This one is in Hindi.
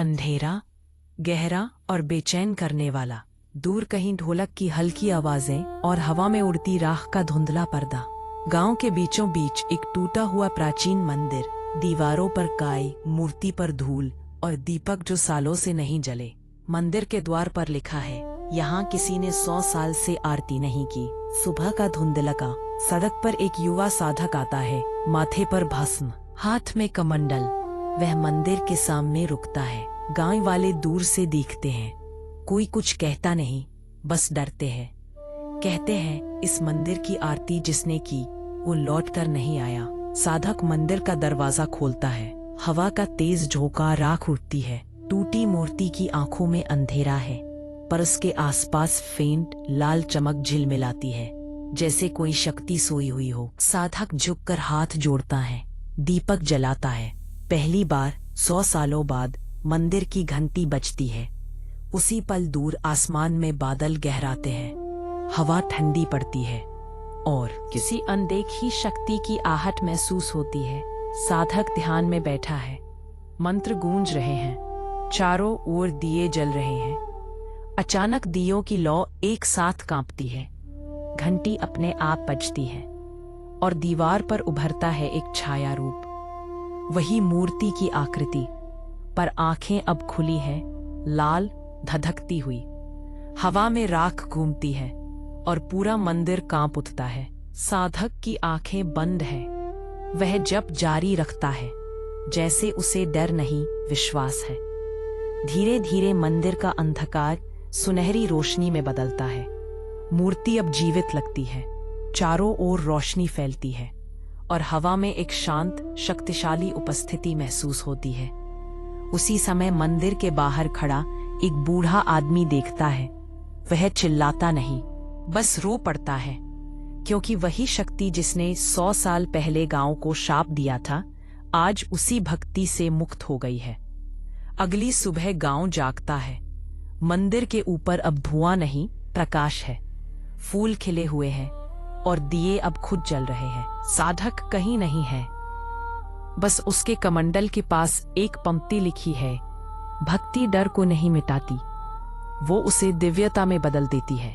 अंधेरा, गहरा और बेचैन करने वाला। दूर कहीं ढोलक की हल्की आवाजें और हवा में उड़ती राख का धुंधला पर्दा। गांव के बीचों बीच एक टूटा हुआ प्राचीन मंदिर, दीवारों पर काई, मूर्ति पर धूल और दीपक जो सालों से नहीं जले। मंदिर के द्वार पर लिखा है, यहाँ किसी ने 100 साल से आरती नहीं की। सुबह का धुंधलका, सड़क पर एक युवा साधक आता है, माथे पर भस्म, हाथ में कमंडल। वह मंदिर के सामने रुकता है। गांव वाले दूर से देखते हैं, कोई कुछ कहता नहीं, बस डरते हैं। कहते हैं, इस मंदिर की आरती जिसने की वो लौट कर नहीं आया। साधक मंदिर का दरवाजा खोलता है। हवा का तेज झोंका, राख उठती है। टूटी मूर्ति की आंखों में अंधेरा है, पर उसके आसपास फेंट लाल चमक झिलमिलाती है, जैसे कोई शक्ति सोई हुई हो। साधक झुककर हाथ जोड़ता है, दीपक जलाता है। पहली बार 100 सालों बाद मंदिर की घंटी बजती है। उसी पल दूर आसमान में बादल गहराते हैं, हवा ठंडी पड़ती है और किसी अनदेखी शक्ति की आहट महसूस होती है। साधक ध्यान में बैठा है, मंत्र गूंज रहे हैं, चारों ओर दिए जल रहे हैं। अचानक दियों की लौ एक साथ कांपती है, घंटी अपने आप बजती है और दीवार पर उभरता है एक छाया रूप। वही मूर्ति की आकृति, पर आंखें अब खुली हैं, लाल धधकती हुई। हवा में राख घूमती है और पूरा मंदिर कांप उठता है। साधक की आंखें बंद हैं। वह जप जारी रखता है, जैसे उसे डर नहीं विश्वास है। धीरे धीरे मंदिर का अंधकार सुनहरी रोशनी में बदलता है। मूर्ति अब जीवित लगती है, चारों ओर रोशनी फैलती है और हवा में एक शांत शक्तिशाली उपस्थिति महसूस होती है। उसी समय मंदिर के बाहर खड़ा एक बूढ़ा आदमी देखता है। वह चिल्लाता नहीं, बस रो पड़ता है, क्योंकि वही शक्ति जिसने 100 साल पहले गांव को शाप दिया था, आज उसी भक्ति से मुक्त हो गई है। अगली सुबह गांव जागता है। मंदिर के ऊपर अब धुआं नहीं, प्रकाश है। फूल खिले हुए हैं और दिए अब खुद जल रहे हैं। साधक कहीं नहीं है, बस उसके कमंडल के पास एक पंक्ति लिखी है, भक्ति डर को नहीं मिटाती, वो उसे दिव्यता में बदल देती है।